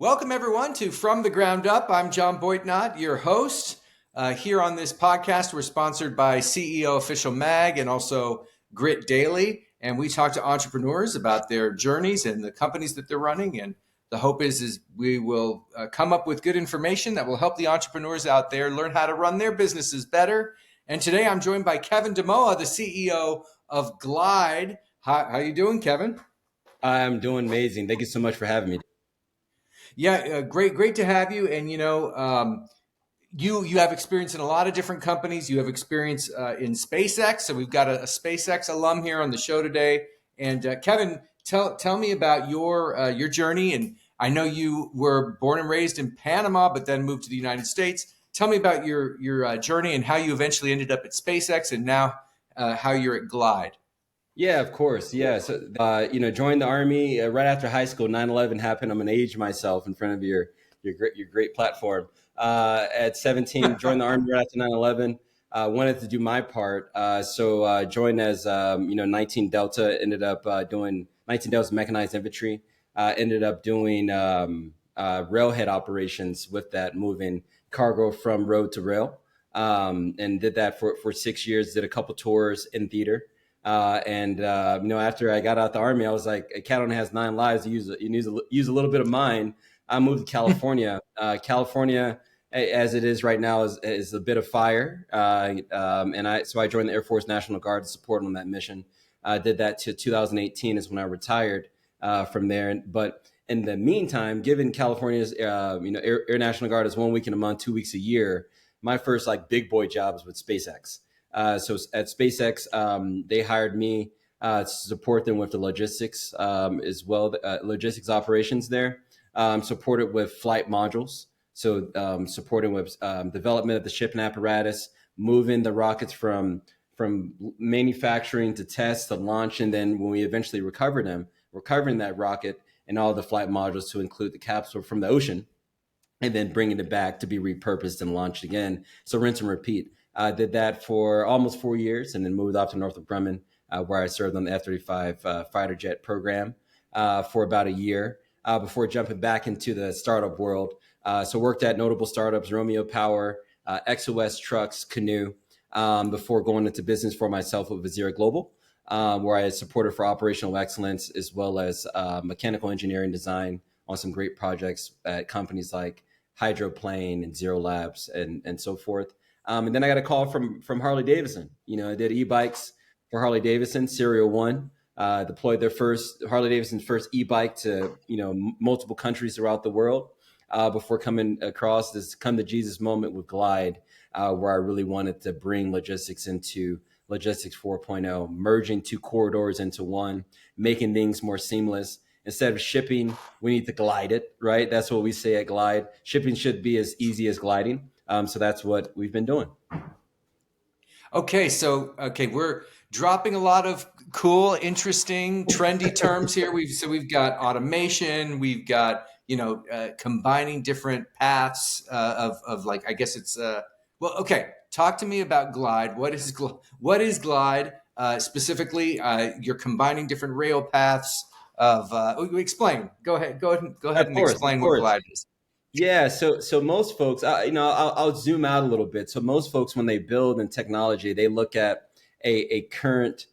Welcome, everyone, to From the Ground Up. I'm John Boitnott, your host. Here on this podcast, we're sponsored by CEO Official Mag and also Grit Daily. And we talk to entrepreneurs about their journeys and the companies that they're running. And the hope is we will come up with good information that will help the entrepreneurs out there learn how to run their businesses better. And today I'm joined by Kevin Damoa, the CEO of Glīd. How you doing, Kevin? I'm doing amazing. Thank you so much for having me. Yeah, great to have you. And you have experience in a lot of different companies. You have experience in SpaceX, so we've got a SpaceX alum here on the show today. And Kevin, tell me about your journey. And I know you were born and raised in Panama, but then moved to the United States. Tell me about your journey and how you eventually ended up at SpaceX, and now how you're at Glīd. Yeah, of course. Yeah. So, joined the Army right after high school. 9/11 happened. I'm going to age myself in front of your great platform. At 17, joined the Army right after 9/11. Wanted to do my part. So joined as, 19 Delta, ended up doing 19 Delta mechanized infantry. Ended up doing railhead operations with that, moving cargo from road to rail. And did that for 6 years, did a couple tours in theater. After I got out the Army, I was like, a cat only has 9 lives. You use a little bit of mine. I moved to California. California, as it is right now, is a bit of fire. So I joined the Air Force National Guard to support on that mission. Did that to 2018 is when I retired from there. But in the meantime, given California's Air National Guard is 1 week in a month, 2 weeks a year, my first big boy job was with SpaceX. So at SpaceX, they hired me to support them with the logistics as well, logistics operations there. Supported with flight modules, so supporting with development of the shipping apparatus, moving the rockets from manufacturing to test to launch, and then when we eventually recovering that rocket and all the flight modules to include the capsule from the ocean, and then bringing it back to be repurposed and launched again. So rinse and repeat. Did that for almost 4 years, and then moved off to Northrop Grumman, where I served on the F-35 fighter jet program for about a year before jumping back into the startup world. So worked at notable startups, Romeo Power, XOS Trucks, Canoe, before going into business for myself with Vazira Global, where I supported for operational excellence as well as mechanical engineering design on some great projects at companies like Hydroplane and Zero Labs and so forth. And then I got a call from Harley Davidson. I did e-bikes for Harley Davidson, Serial One, deployed their Harley Davidson's first e-bike to, multiple countries throughout the world before coming across this come to Jesus moment with Glīd, where I really wanted to bring logistics into Logistics 4.0, merging two corridors into one, making things more seamless. Instead of shipping, we need to glide it, right? That's what we say at Glīd. Shipping should be as easy as gliding. So that's what we've been doing. Okay, we're dropping a lot of cool, interesting, trendy terms here. We've got automation, we've got combining different paths of I guess it's okay. Talk to me about Glīd. What is Glīd specifically? You're combining different rail paths of. Explain. Go ahead and explain what Glīd is. Yeah, so most folks, I'll zoom out a little bit. So most folks, when they build in technology, they look at a current,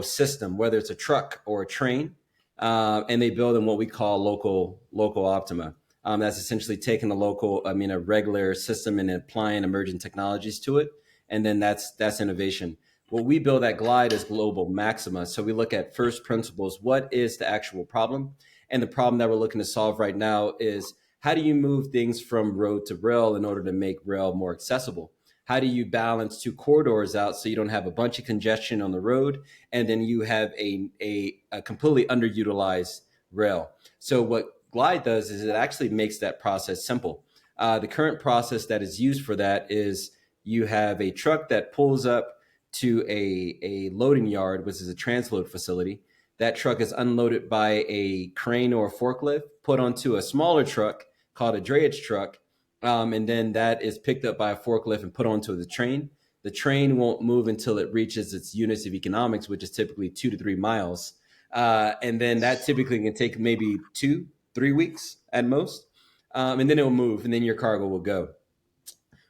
system, whether it's a truck or a train, and they build in what we call local optima. That's essentially taking a regular system and applying emerging technologies to it, and then that's innovation. What we build at Glīd is global maxima. So we look at first principles. What is the actual problem? And the problem that we're looking to solve right now is, how do you move things from road to rail in order to make rail more accessible? How do you balance two corridors out so you don't have a bunch of congestion on the road, and then you have a completely underutilized rail? So what Glīd does is it actually makes that process simple. The current process that is used for that is you have a truck that pulls up to a loading yard, which is a transload facility. That truck is unloaded by a crane or a forklift, put onto a smaller truck called a drayage truck, and then that is picked up by a forklift and put onto the train. The train won't move until it reaches its units of economics, which is typically 2 to 3 miles. And then that typically can take maybe 2-3 3 weeks at most, and then it will move, and then your cargo will go.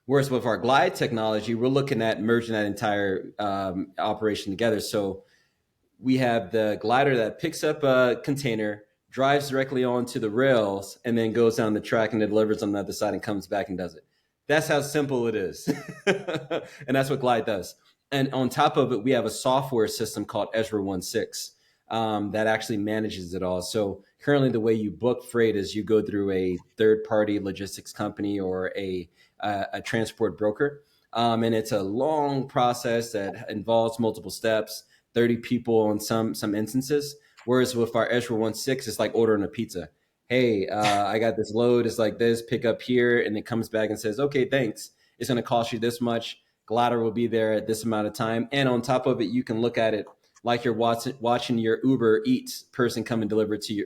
Whereas with our Glide technology, we're looking at merging that entire operation together. So we have the glider that picks up a container, drives directly onto the rails, and then goes down the track and it delivers on the other side and comes back and does it. That's how simple it is. And that's what Glide does. And on top of it, we have a software system called Ezra 16 that actually manages it all. So currently the way you book freight is you go through a third-party logistics company or a transport broker. And it's a long process that involves multiple steps, 30 people in some instances. Whereas with our Ezra 16, it's like ordering a pizza. Hey, I got this load. It's like this, pick up here. And it comes back and says, okay, thanks. It's going to cost you this much. Glider will be there at this amount of time. And on top of it, you can look at it like you're watching your Uber Eats person come and deliver to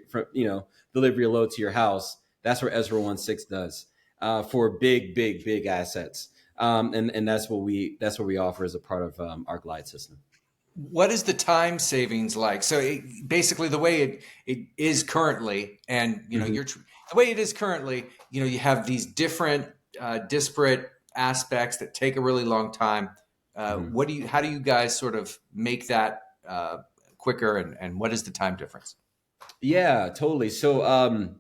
deliver your load to your house. That's what Ezra 16 does for big assets. And that's what we offer as a part of our Glide system. What is the time savings like? So basically the way it is currently, and the way it is currently, you have these different disparate aspects that take a really long time. How do you guys sort of make that quicker, and what is the time difference? Yeah, totally. So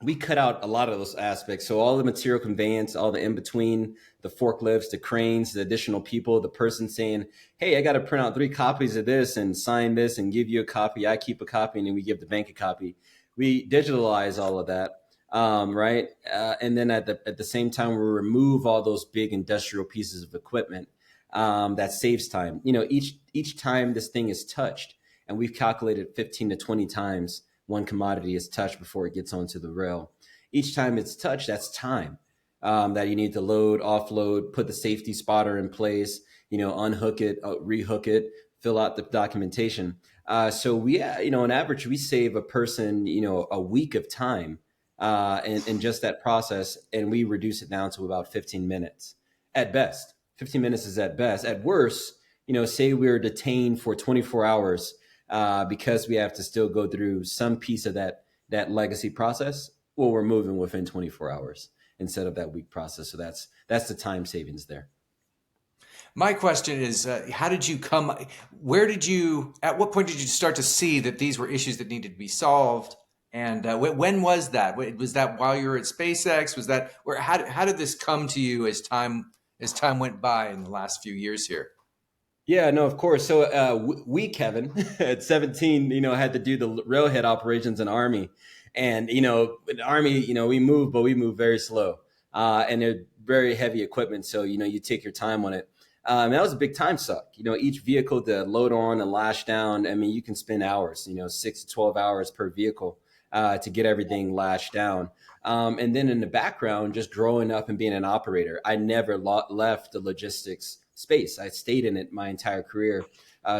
we cut out a lot of those aspects. So all the material conveyance, all the in between, the forklifts, the cranes, the additional people, the person saying, hey, I got to print out 3 copies of this and sign this and give you a copy. I keep a copy and then we give the bank a copy. We digitalize all of that. Right. And then at the same time, we remove all those big industrial pieces of equipment that saves time. Each time this thing is touched, and we've calculated 15 to 20 times one commodity is touched before it gets onto the rail. Each time it's touched, that's time that you need to load, offload, put the safety spotter in place, unhook it, rehook it, fill out the documentation. So we, on average, we save a person, a week of time in just that process, and we reduce it down to about 15 minutes at best. 15 minutes is at best. At worst, say we're detained for 24 hours because we have to still go through some piece of that legacy process. Well, we're moving within 24 hours instead of that week process. So that's the time savings there. My question is, at what point did you start to see that these were issues that needed to be solved? And when was that? Was that while you were at SpaceX? Was that, or how did this come to you as time went by in the last few years here? Yeah, no, of course. So we, Kevin, at 17, had to do the railhead operations in Army. And, in the Army, we move, but we move very slow. And they're very heavy equipment. So, you take your time on it. And that was a big time suck. Each vehicle to load on and lash down. I mean, you can spend hours, 6 to 12 hours per vehicle to get everything lashed down. And then in the background, just growing up and being an operator, I never left the logistics space. I stayed in it my entire career.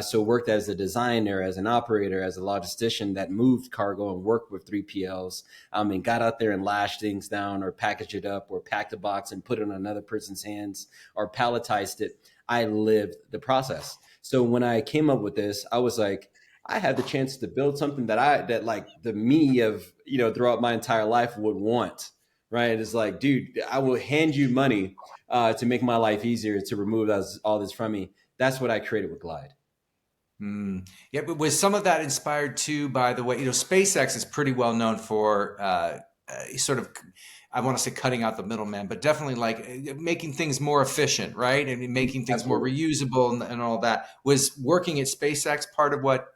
So worked as a designer, as an operator, as a logistician that moved cargo and worked with 3PLs and got out there and lashed things down or packaged it up or packed a box and put it on another person's hands or palletized it. I lived the process. So when I came up with this, I was like, I had the chance to build something that like the me of, throughout my entire life would want, right? It's like, dude, I will hand you money to make my life easier, to remove all this from me. That's what I created with Glide. Yeah, but was some of that inspired too by the way, SpaceX is pretty well known for sort of, I want to say cutting out the middleman, but definitely like making things more efficient, right? And making things more reusable and all that. Was working at SpaceX part of what,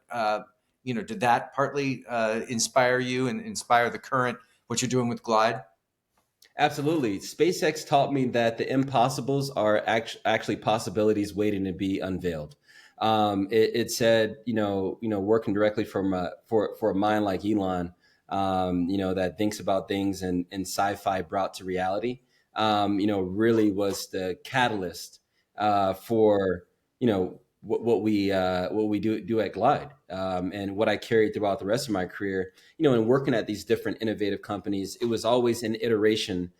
did that partly inspire you and inspire the current, what you're doing with Glide? Absolutely. SpaceX taught me that the impossibles are actually possibilities waiting to be unveiled. It said, working directly for a mind like Elon, that thinks about things and sci-fi brought to reality, really was the catalyst for, what we do at Glide, and what I carried throughout the rest of my career, and working at these different innovative companies. It was always an iteration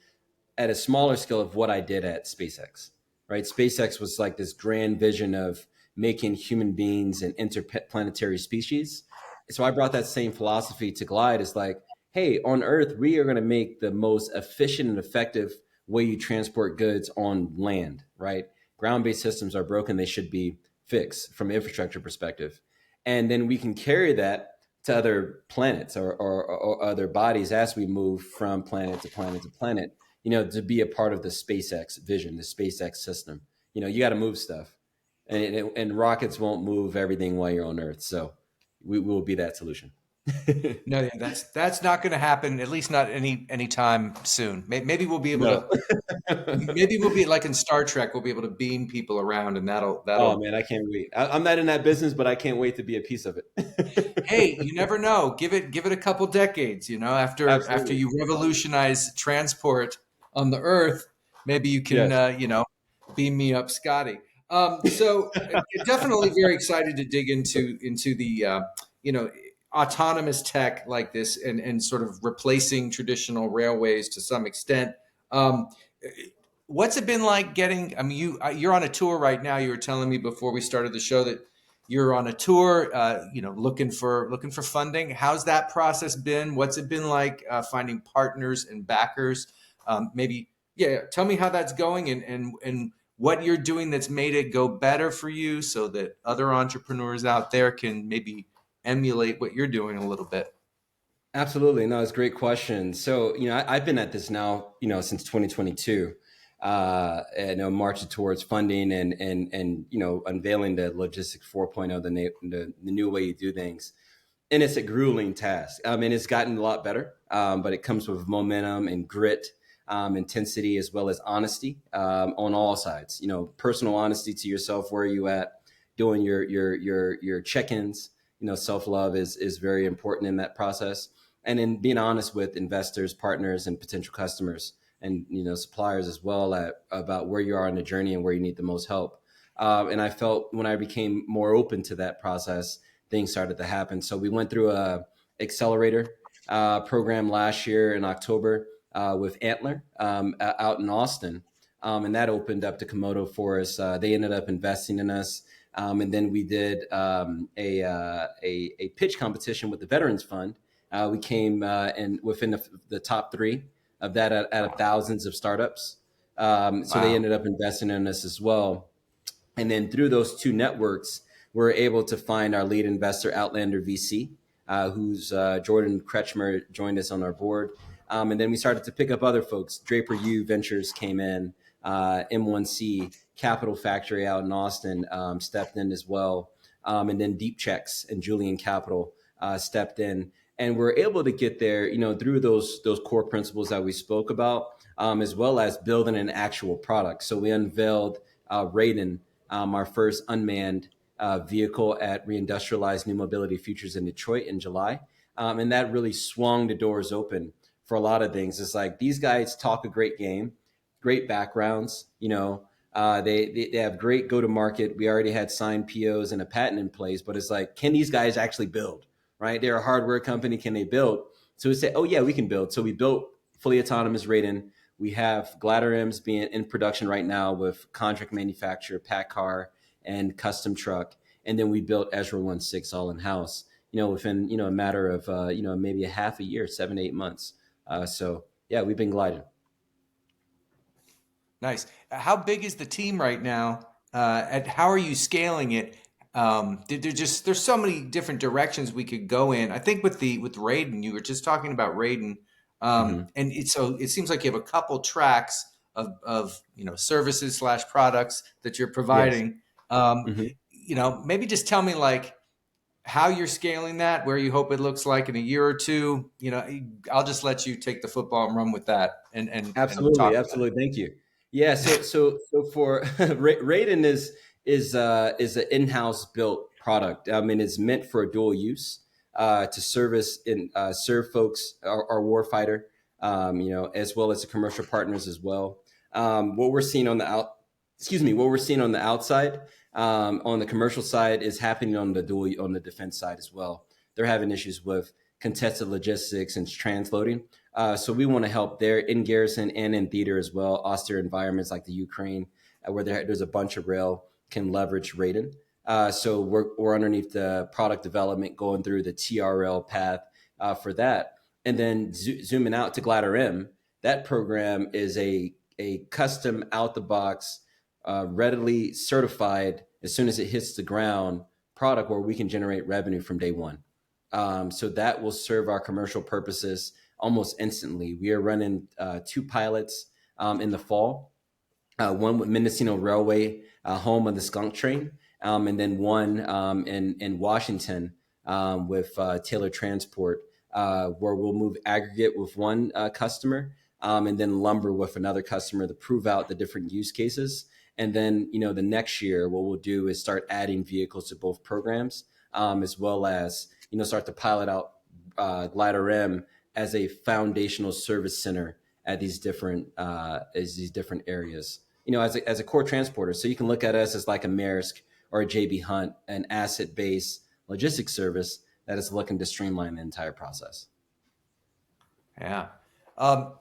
at a smaller scale of what I did at SpaceX, right? SpaceX was like this grand vision of making human beings and interplanetary species. So I brought that same philosophy to Glide. It's like, hey, on Earth, we are going to make the most efficient and effective way you transport goods on land, right? Ground-based systems are broken. They should be fixed from an infrastructure perspective. And then we can carry that to other planets or other bodies as we move from planet to planet to planet, to be a part of the SpaceX vision, the SpaceX system. You got to move stuff, and rockets won't move everything while you're on Earth. So we will be that solution. No, yeah, that's not going to happen. At least not anytime soon. Maybe we'll be able No. to. Maybe we'll be like in Star Trek. We'll be able to beam people around, and that'll. Oh man, I can't wait. I'm not in that business, but I can't wait to be a piece of it. Hey, you never know. Give it a couple decades. After Absolutely. you revolutionize transport on the Earth, maybe you can Yes. beam me up, Scotty. So definitely very excited to dig into the autonomous tech like this and sort of replacing traditional railways to some extent. Um, what's it been like getting? I mean, you're on a tour right now. You were telling me before we started the show that you're on a tour, looking for funding. How's that process been? What's it been like finding partners and backers? Maybe, yeah. Tell me how that's going and what you're doing that's made it go better for you, so that other entrepreneurs out there can maybe emulate what you're doing a little bit. Absolutely. No, it's a great question. So, I've been at this now, since 2022, and marching towards funding and unveiling the Logistics 4.0, the new way you do things. And it's a grueling task. I mean, it's gotten a lot better, but it comes with momentum and grit, intensity, as well as honesty on all sides. Personal honesty to yourself. Where are you at? Doing your check-ins. Self-love is very important in that process, and then being honest with investors, partners, and potential customers, and suppliers as well about where you are in the journey and where you need the most help. And I felt when I became more open to that process, things started to happen. So we went through a accelerator program last year in October with Antler out in Austin, and that opened up to Komodo for us. They ended up investing in us, and then we did a pitch competition with the Veterans Fund. We came in within the top three of that out of thousands of startups. So they Wow. ended up investing in us as well. And then through those two networks, we're able to find our lead investor, Outlander VC, who's Jordan Kretschmer joined us on our board. And then we started to pick up other folks. Draper U Ventures came in, M1C, Capital Factory out in Austin stepped in as well. And then Deep Checks and Julian Capital stepped in. And we're able to get there, through those core principles that we spoke about, as well as building an actual product. So we unveiled Raiden, our first unmanned vehicle at Reindustrialized New Mobility Futures in Detroit in July. And that really swung the doors open for a lot of things. It's like these guys talk a great game, great backgrounds, they have great go-to-market. We already had signed POs and a patent in place, but it's like, can these guys actually build, right? They're a hardware company. Can they build? So we say, oh yeah, we can build. So we built fully autonomous Raiden. We have Glider M's being in production right now with contract manufacturer, PACCAR, and custom truck. And then we built Ezra 1.6 all in-house, within, a matter of, maybe a half a year, 7 to 8 months. So yeah, we've been gliding. Nice. How big is the team right now? And how are you scaling it? There's so many different directions we could go in. I think with Raiden, you were just talking about Raiden, Mm-hmm. and it seems like you have a couple tracks of services / products that you're Yes. providing. Mm-hmm. Maybe just tell me like how you're scaling that, where you hope it looks like in a year or two. I'll just let you take the football and run with that and Absolutely, talk about it. absolutely. Thank you. Yeah. So for Raiden is an in-house built product. I mean, it's meant for dual use to serve folks, our warfighter, as well as the commercial partners as well. What we're seeing on the what we're seeing on the outside, on the commercial side, is happening on the defense side as well. They're having issues with contested logistics and transloading. So we want to help there in garrison and in theater as well. Austere environments like the Ukraine, where there's a bunch of rail, can leverage Raiden. So we're underneath the product development, going through the TRL path for that. And then zooming out to Glider M, that program is a custom out the box, readily certified as soon as it hits the ground product where we can generate revenue from day one. So that will serve our commercial purposes almost instantly. We are running 2 pilots in the fall, one with Mendocino Railway, home of the skunk train, and then one in Washington with Taylor Transport, where we'll move aggregate with one customer, and then lumber with another customer to prove out the different use cases. And then, the next year, what we'll do is start adding vehicles to both programs, as well as, start to pilot out Glider M as a foundational service center at these different areas, as a core transporter. So you can look at us as like a Maersk or a JB Hunt, an asset-based logistics service that is looking to streamline the entire process. Yeah.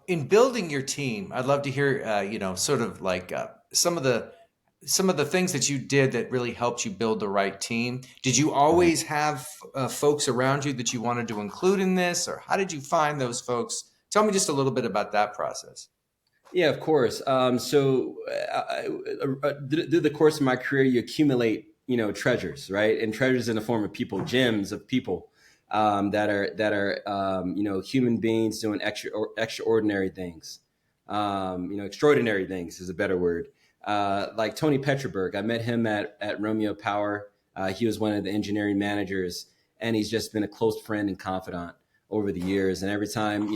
In building your team, I'd love to hear, sort of like some of the things that you did that really helped you build the right team. Did you always have folks around you that you wanted to include in this, or how did you find those folks? Tell me just a little bit about that process. Yeah, of course. So through the course of my career, you accumulate, treasures, right? And treasures in the form of people, gems of people that are human beings doing extraordinary things. Extraordinary things is a better word. Like Tony Petroberg, I met him at Romeo Power. He was one of the engineering managers, and he's just been a close friend and confidant over the years. And every time,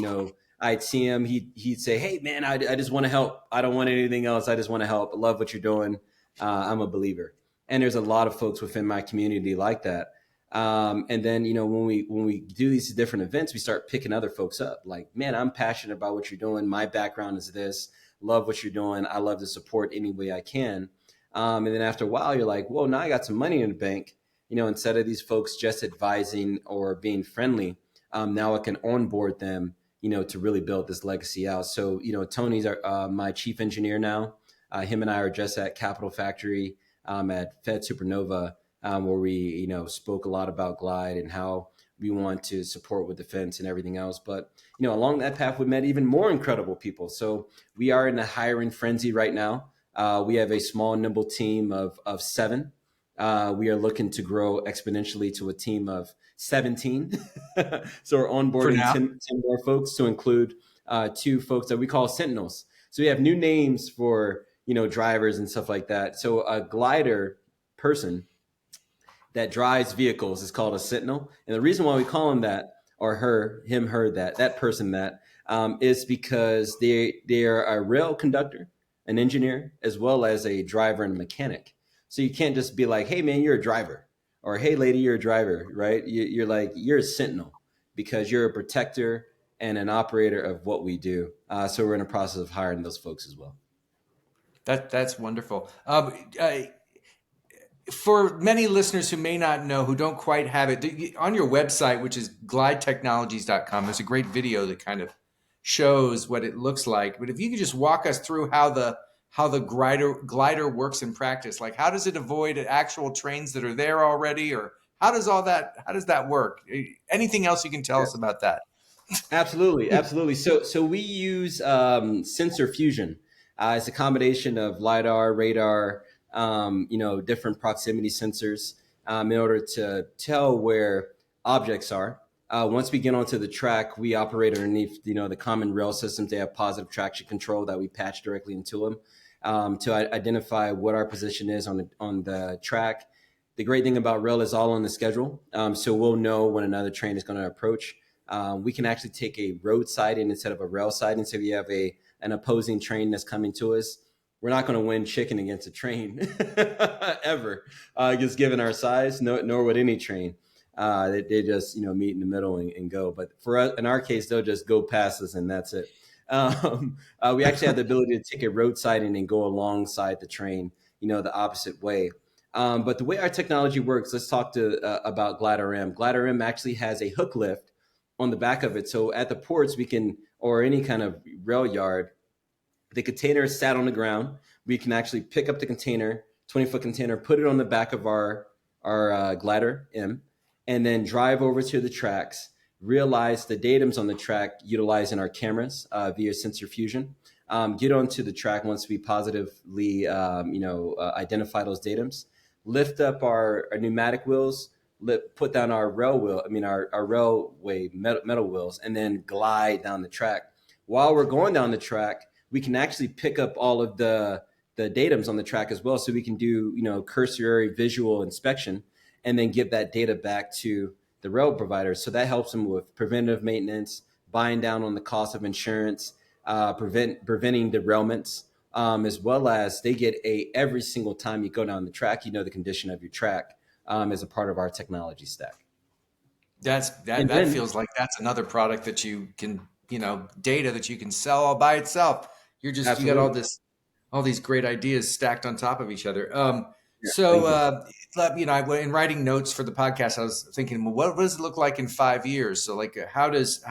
I'd see him, he'd say, "Hey man, I just want to help. I don't want anything else. I just want to help. I love what you're doing. I'm a believer." And there's a lot of folks within my community like that. And then, when we do these different events, we start picking other folks up. Like, man, I'm passionate about what you're doing. My background is this. Love what you're doing. I love to support any way I can. And then after a while, you're like, whoa, now I got some money in the bank. Instead of these folks just advising or being friendly, now I can onboard them, to really build this legacy out. So, Tony's my chief engineer now. Him and I are just at Capital Factory at Fed Supernova, where we, spoke a lot about Glīd and how we want to support with defense and everything else. But, along that path, we met even more incredible people. So we are in a hiring frenzy right now. We have a small, nimble team of 7. We are looking to grow exponentially to a team of 17. So we're onboarding 10 more folks to include 2 folks that we call Sentinels. So we have new names for, drivers and stuff like that. So a glider person that drives vehicles is called a Sentinel. And the reason why we call him that, or her, him, her, that person that, is because they are a rail conductor, an engineer, as well as a driver and mechanic. So you can't just be like, "Hey man, you're a driver," or "Hey lady, you're a driver," right? You're a Sentinel because you're a protector and an operator of what we do. So we're in the process of hiring those folks as well. That's wonderful. For many listeners who may not know, who don't quite have it, on your website, which is glidetechnologies.com, there's a great video that kind of shows what it looks like. But if you could just walk us through how the glider works in practice, like how does it avoid actual trains that are there already, or how does that work? Anything else you can tell us about that? Absolutely. So we use sensor fusion. It's a combination of LiDAR, radar, different proximity sensors in order to tell where objects are. Once we get onto the track, we operate underneath, the common rail systems. They have positive traction control that we patch directly into them to identify what our position is on the track. The great thing about rail is all on the schedule, so we'll know when another train is going to approach. We can actually take a road siding instead of a rail siding. So if you have an opposing train that's coming to us, we're not going to win chicken against a train ever, just given our size, nor would any train. They just, meet in the middle and go. But for us, in our case, they'll just go past us and that's it. We actually have the ability to take a road siding and go alongside the train, the opposite way. But the way our technology works, let's talk about Glider M. Glider M actually has a hook lift on the back of it. So at the ports, we can, or any kind of rail yard, the container is sat on the ground. We can actually pick up the container, 20-foot container, put it on the back of our Glider M, and then drive over to the tracks, realize the datums on the track utilizing our cameras via sensor fusion, get onto the track once we positively, identify those datums, lift up our pneumatic wheels, put down our our railway metal wheels, and then glide down the track. While we're going down the track, we can actually pick up all of the datums on the track as well. So we can do, cursory visual inspection and then give that data back to the rail provider. So that helps them with preventive maintenance, buying down on the cost of insurance, preventing derailments, as well as they get every single time you go down the track, the condition of your track as a part of our technology stack. That feels like that's another product that you can, data that you can sell all by itself. You got all these great ideas stacked on top of each other. In writing notes for the podcast, I was thinking, well, what does it look like in 5 years? So like, how does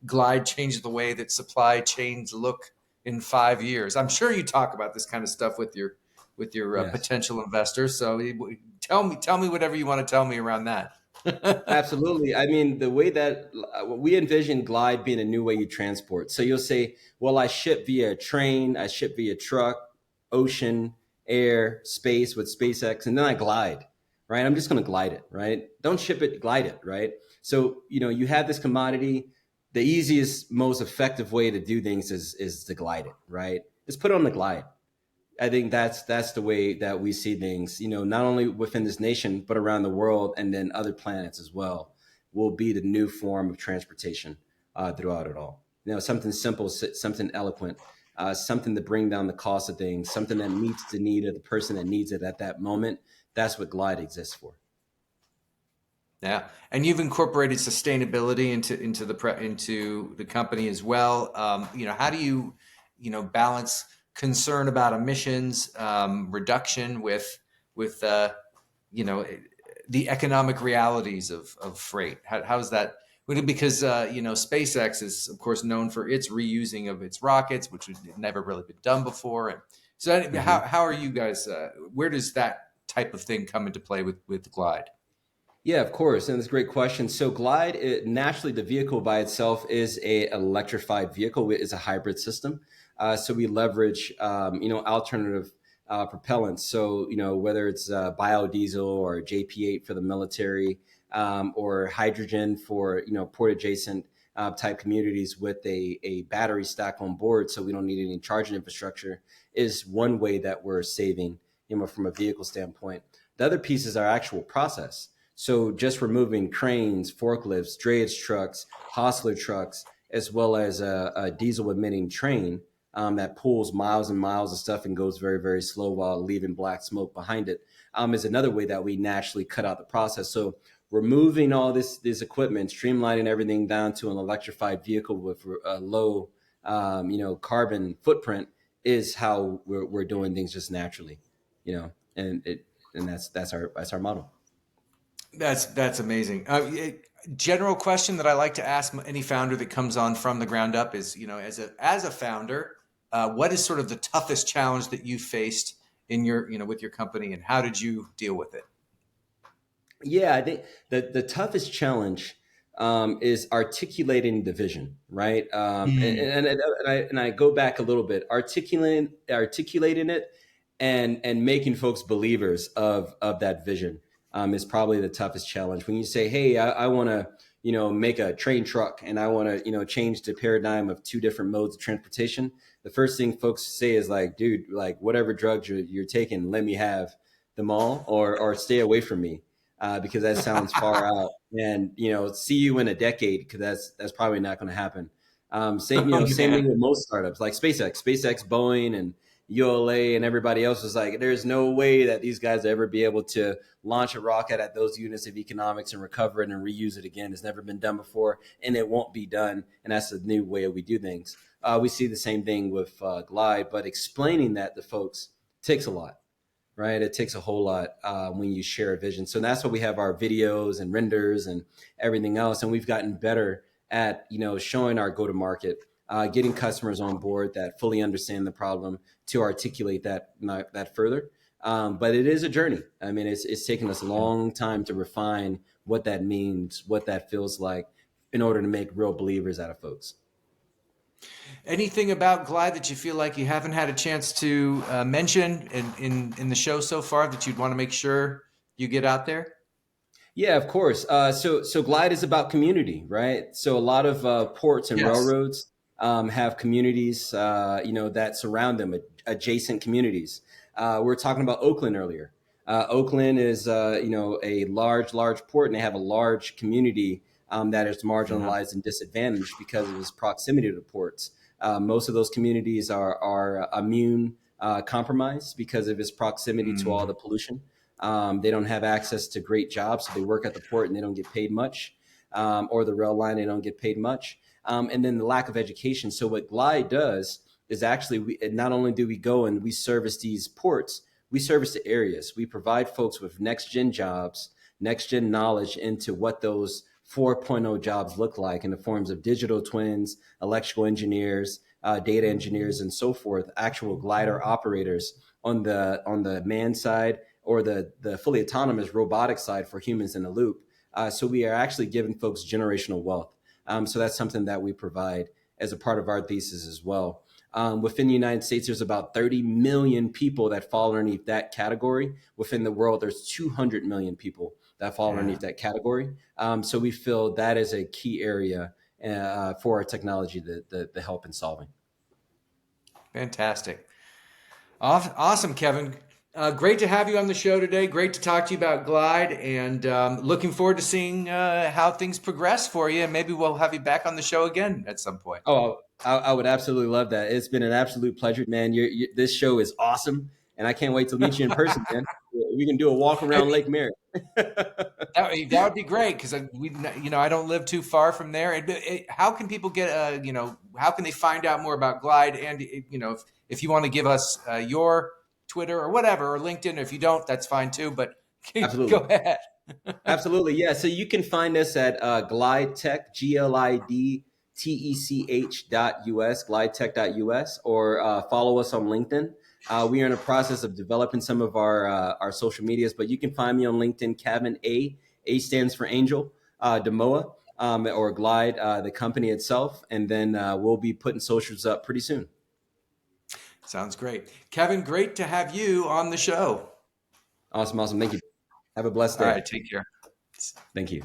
Glīd change the way that supply chains look in 5 years? I'm sure you talk about this kind of stuff with your Yes. potential investors. So tell me whatever you want to tell me around that. Absolutely. I mean, the way that we envision Glīd being a new way you transport. So you'll say, well, I ship via train, I ship via truck, ocean, air, space with SpaceX, and then I glide, right? I'm just going to glide it, right? Don't ship it, glide it, right? So, you have this commodity. The easiest, most effective way to do things is to glide it, right? Just put it on the glide. I think that's the way that we see things, not only within this nation, but around the world and then other planets as well, will be the new form of transportation throughout it all. Something simple, something eloquent, something to bring down the cost of things, something that meets the need of the person that needs it at that moment. That's what Glīd exists for. Yeah, and you've incorporated sustainability into the company as well. How do you, balance concern about emissions reduction with the economic realities of freight? How's that? Because SpaceX is of course known for its reusing of its rockets, which had never really been done before. And so, how are you guys? Where does that type of thing come into play with Glīd? Yeah, of course. And it's a great question. So Glīd, naturally, the vehicle by itself is a electrified vehicle. It's a hybrid system. So we leverage, alternative propellants. So, whether it's biodiesel or JP8 for the military, or hydrogen for, port adjacent type communities with a battery stack on board. So we don't need any charging infrastructure is one way that we're saving, from a vehicle standpoint. The other piece is our actual process. So just removing cranes, forklifts, drayage trucks, hostler trucks, as well as a diesel emitting train that pulls miles and miles of stuff and goes very, very slow while leaving black smoke behind it, is another way that we naturally cut out the process. So removing all this equipment, streamlining everything down to an electrified vehicle with a low, carbon footprint is how we're doing things just naturally, and that's our model. That's amazing. General question that I like to ask any founder that comes on from the ground up is, as a founder, what is sort of the toughest challenge that you faced in your, with your company, and how did you deal with it? Yeah, I think the toughest challenge is articulating the vision, right? And I go back a little bit, articulating it and making folks believers of that vision. Is probably the toughest challenge. When you say, hey, I want to, make a train truck and I want to, change the paradigm of two different modes of transportation. The first thing folks say is like, dude, like whatever drugs you're taking, let me have them all or stay away from me because that sounds far out. And, see you in a decade because that's probably not going to happen. Same thing with most startups like SpaceX, Boeing, and ULA and everybody else was like, there's no way that these guys will ever be able to launch a rocket at those units of economics and recover it and reuse it again. It's never been done before, and it won't be done. And that's the new way we do things. We see the same thing with Glīd, but explaining that to folks takes a lot, right? It takes a whole lot when you share a vision. So that's why we have our videos and renders and everything else. And we've gotten better at, showing our go-to-market, getting customers on board that fully understand the problem to articulate that further. But it is a journey. I mean, it's taken us a long time to refine what that means, what that feels like, in order to make real believers out of folks. Anything about Glide that you feel like you haven't had a chance to mention in the show so far that you'd want to make sure you get out there? Yeah, of course. So Glide is about community, right? So a lot of ports and Yes. railroads have communities, that surround them, adjacent communities. We were talking about Oakland earlier. Oakland is, a large port, and they have a large community that is Mhm. marginalized and disadvantaged because of its proximity to ports. Most of those communities are immune compromised because of its proximity to all Mm. the pollution. They don't have access to great jobs, so they work at the port and they don't get paid much, or the rail line, they don't get paid much. And then the lack of education. So what Glide does is actually, not only do we go and we service these ports, we service the areas. We provide folks with next gen jobs, next gen knowledge into what those 4.0 jobs look like in the forms of digital twins, electrical engineers, data engineers, and so forth. Actual glider operators on the man side, or the fully autonomous robotic side for humans in the loop. So we are actually giving folks generational wealth. So that's something that we provide as a part of our thesis as well. Within the United States, there's about 30 million people that fall underneath that category. Within the world, there's 200 million people that fall Yeah. underneath that category. So we feel that is a key area for our technology, the help in solving. Fantastic. Awesome, Kevin. Great to have you on the show today. Great to talk to you about Glide, and looking forward to seeing how things progress for you. And maybe we'll have you back on the show again at some point. Oh, I would absolutely love that. It's been an absolute pleasure, man. This show is awesome, and I can't wait to meet you in person, man. We can do a walk around Lake Merritt. That would be great because I don't live too far from there. How can people get how can they find out more about Glide? And if you want to give us your Twitter or whatever, or LinkedIn, if you don't, that's fine too. But go Absolutely. ahead. Absolutely. Yeah. So you can find us at Glide Tech, GLIDTECH.US, glidetech.us, or follow us on LinkedIn. We are in the process of developing some of our social medias, but you can find me on LinkedIn, Kevin A. A stands for Angel, Damoa, or Glide, the company itself. And then we'll be putting socials up pretty soon. Sounds great, Kevin. Great to have you on the show. Awesome. Awesome. Thank you. Have a blessed All day. right, take care. Thank you.